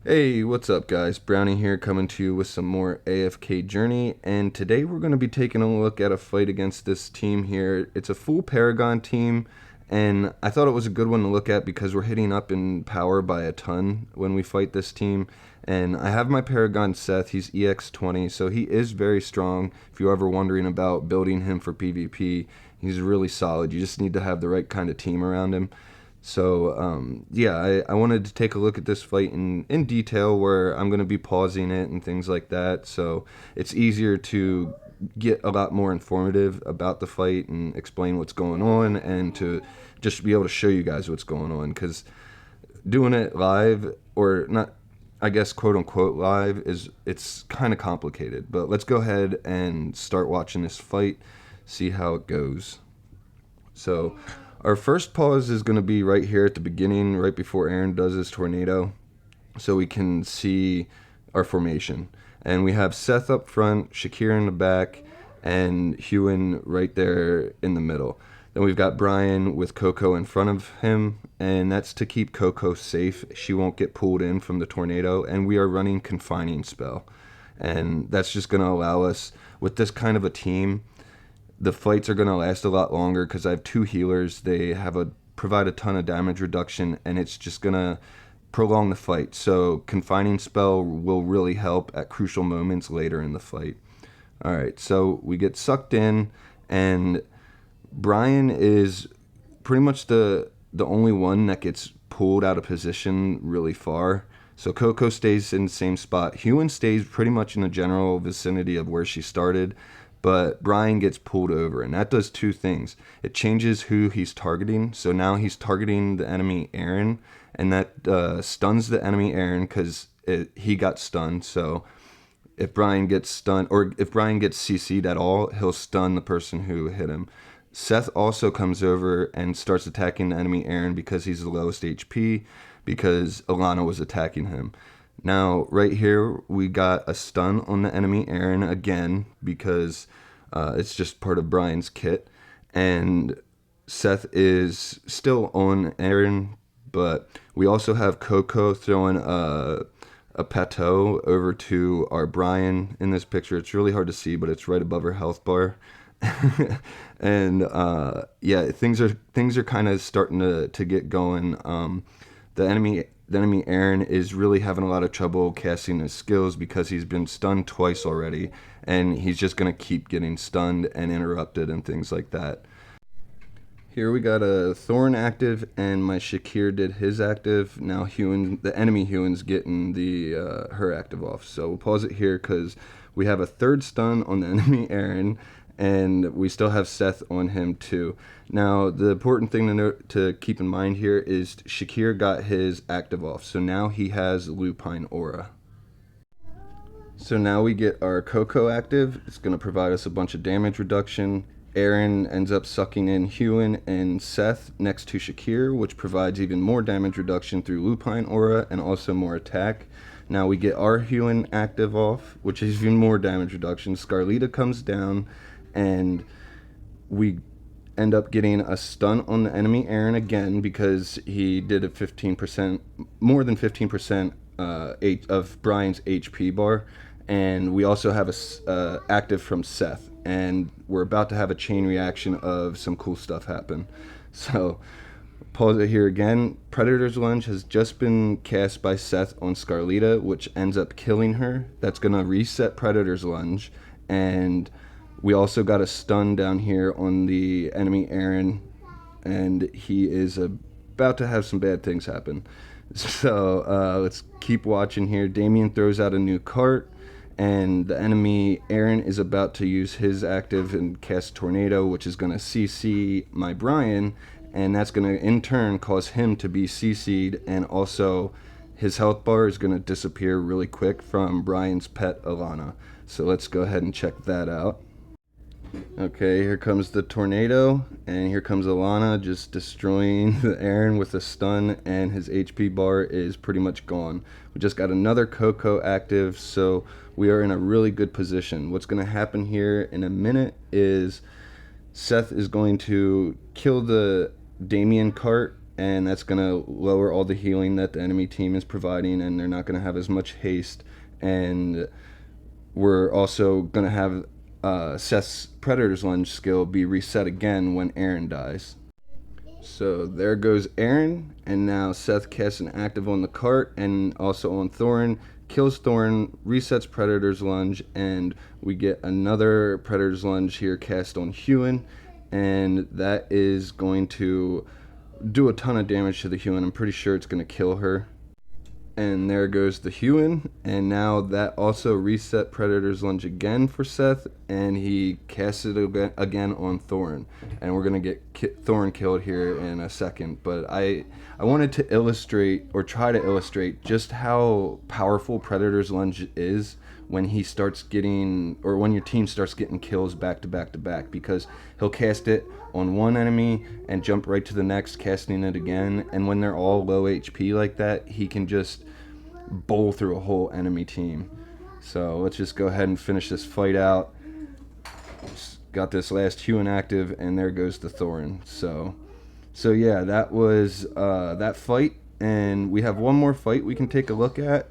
Hey, what's up guys? Brownie here coming to you with some more AFKJourney, and today we're going to be taking a look at a fight against this team here. It's a full Paragon team, and I thought it was a good one to look at because we're hitting up in power by a ton when we fight this team. And I have my Paragon Seth, he's EX20, so he is very strong. If you're ever wondering about building him for PvP, he's really solid. You just need to have the right kind of team around him. So, yeah, I wanted to take a look at this fight in detail where I'm going to be pausing it and things like that. So it's easier to get a lot more informative about the fight and explain what's going on and to just be able to show you guys what's going on. Because doing it live, or not, I guess, quote unquote live, it's kind of complicated. But let's go ahead and start watching this fight, see how it goes. So our first pause is going to be right here at the beginning, right before Aaron does his tornado, so we can see our formation. And we have Seth up front, Shakir in the back, and Hewen right there in the middle. Then we've got Brian with Coco in front of him, and that's to keep Coco safe. She won't get pulled in from the tornado, and we are running Confining Spell. And that's just going to allow us, with this kind of a team, the fights are going to last a lot longer because I have two healers. They provide a ton of damage reduction, and it's just going to prolong the fight. So Confining Spell will really help at crucial moments later in the fight. All right, so we get sucked in, and Brian is pretty much the only one that gets pulled out of position really far. So Coco stays in the same spot. Hewen stays pretty much in the general vicinity of where she started, but Brian gets pulled over, and that does two things. It changes who he's targeting, so now he's targeting the enemy Aaron, and that stuns the enemy Aaron because he got stunned. So if Brian gets stunned, or if Brian gets CC'd at all, he'll stun the person who hit him. Seth also comes over and starts attacking the enemy Aaron because he's the lowest HP, because Alana was attacking him. Now, right here, we got a stun on the enemy Aaron again because it's just part of Brian's kit. And Seth is still on Aaron, but we also have Coco throwing a plateau over to our Brian in this picture. It's really hard to see, but it's right above her health bar. And yeah, things are kind of starting to get going. The enemy Aaron is really having a lot of trouble casting his skills because he's been stunned twice already, and he's just going to keep getting stunned and interrupted and things like that. Here we got a Thorn active, and my Shakir did his active. Now the enemy Hewen's getting her active off. So we'll pause it here because we have a third stun on the enemy Aaron, and we still have Seth on him too. Now, the important thing to keep in mind here is Shakir got his active off, so now he has Lupine Aura. So now we get our Coco active. It's going to provide us a bunch of damage reduction. Aaron ends up sucking in Hewen and Seth next to Shakir, which provides even more damage reduction through Lupine Aura and also more attack. Now we get our Hewen active off, which is even more damage reduction. SCARLITA comes down, and we end up getting a stun on the enemy Aaron again because he did a 15%, more than 15% of Brian's HP bar. And we also have a active from Seth, and we're about to have a chain reaction of some cool stuff happen. So pause it here again. Predator's Lunge has just been cast by Seth on SCARLITA, which ends up killing her. That's going to reset Predator's Lunge, and we also got a stun down here on the enemy Aaron, and he is about to have some bad things happen. So let's keep watching here. Damien throws out a new cart, and the enemy Aaron is about to use his active and cast Tornado, which is going to CC my Brian, and that's going to in turn cause him to be CC'd, and also his health bar is going to disappear really quick from Brian's pet Alana. So let's go ahead and check that out. Okay, here comes the tornado, and here comes Alana just destroying the Aaron with a stun, and his HP bar is pretty much gone. We just got another Coco active, so we are in a really good position. What's going to happen here in a minute is Seth is going to kill the Damien cart and that's going to lower all the healing that the enemy team is providing, and they're not going to have as much haste. And we're also going to have Seth's Predator's Lunge skill be reset again when Aaron dies. So there goes Aaron, and now Seth casts an active on the cart and also on Thorin, kills Thorin, resets Predator's Lunge, and we get another Predator's Lunge here cast on Huon, and that is going to do a ton of damage to the Huon. I'm pretty sure it's going to kill her. And there goes the Huon, and now that also reset Predator's Lunge again for Seth, and he casts it again on Thorin. And we're going to get Thorin killed here in a second, but I wanted to illustrate, or try to illustrate, just how powerful Predator's Lunge is when he starts getting, or when your team starts getting kills back to back to back, because he'll cast it on one enemy and jump right to the next, casting it again, and when they're all low HP like that, he can just bowl through a whole enemy team. So let's just go ahead and finish this fight out. Just got this last Huon active, and there goes the Thorin. So yeah, that was that fight, and we have one more fight we can take a look at.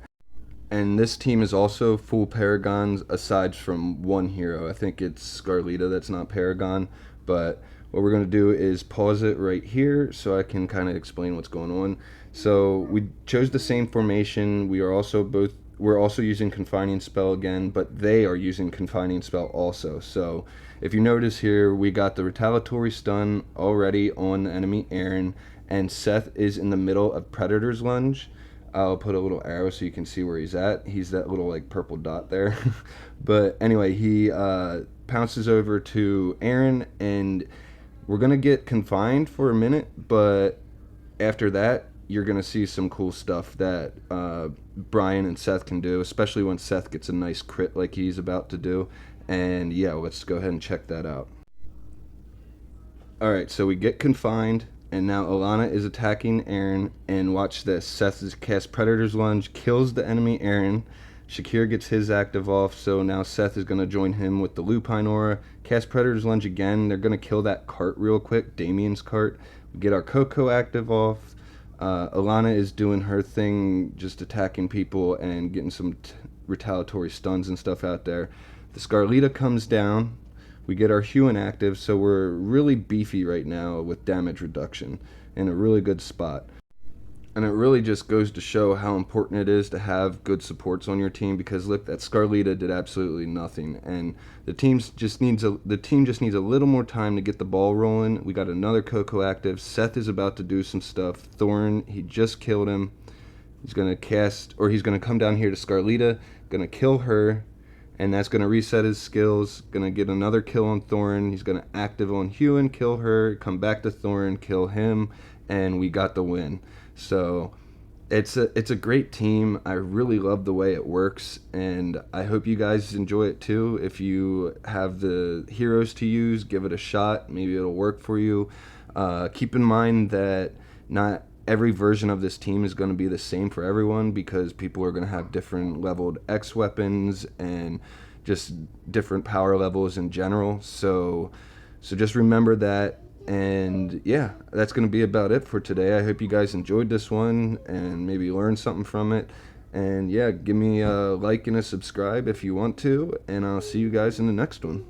And this team is also full Paragons, aside from one hero. I think it's Scarlita that's not Paragon. But what we're going to do is pause it right here so I can kind of explain what's going on. So we chose the same formation. We're also using Confining Spell again, but they are using Confining Spell also. So if you notice here, we got the Retaliatory Stun already on the enemy Aaron, and Seth is in the middle of Predator's Lunge. I'll put a little arrow so you can see where he's at. He's that little like purple dot there. But anyway, he pounces over to Aaron, and we're going to get confined for a minute, but after that, you're going to see some cool stuff that Brian and Seth can do, especially when Seth gets a nice crit like he's about to do. And yeah, let's go ahead and check that out. Alright, so we get confined, and now Alana is attacking Aaron, and watch this. Seth has cast Predator's Lunge, kills the enemy Aaron. Shakir gets his active off, so now Seth is going to join him with the Lupine Aura. Cast Predator's Lunge again. They're going to kill that cart real quick, Damien's cart. We get our Coco active off. Alana is doing her thing, just attacking people and getting some retaliatory stuns and stuff out there. The Scarlita comes down. We get our Huon active, so we're really beefy right now with damage reduction in a really good spot. And it really just goes to show how important it is to have good supports on your team, because look, that Scarlita did absolutely nothing, and the team just needs a little more time to get the ball rolling. We got another Coco active. Seth is about to do some stuff. Thorin, he just killed him. He's gonna come down here to Scarlita, gonna kill her, and that's going to reset his skills. Going to get another kill on Thorin. He's going to active on Huon, kill her, come back to Thorin, kill him, and we got the win. So it's a great team. I really love the way it works, and I hope you guys enjoy it too. If you have the heroes to use, give it a shot. Maybe it'll work for you. Keep in mind that not every version of this team is going to be the same for everyone, because people are going to have different leveled X weapons and just different power levels in general. So just remember that. And yeah, that's going to be about it for today. I hope you guys enjoyed this one and maybe learned something from it. And yeah, give me a like and a subscribe if you want to, and I'll see you guys in the next one.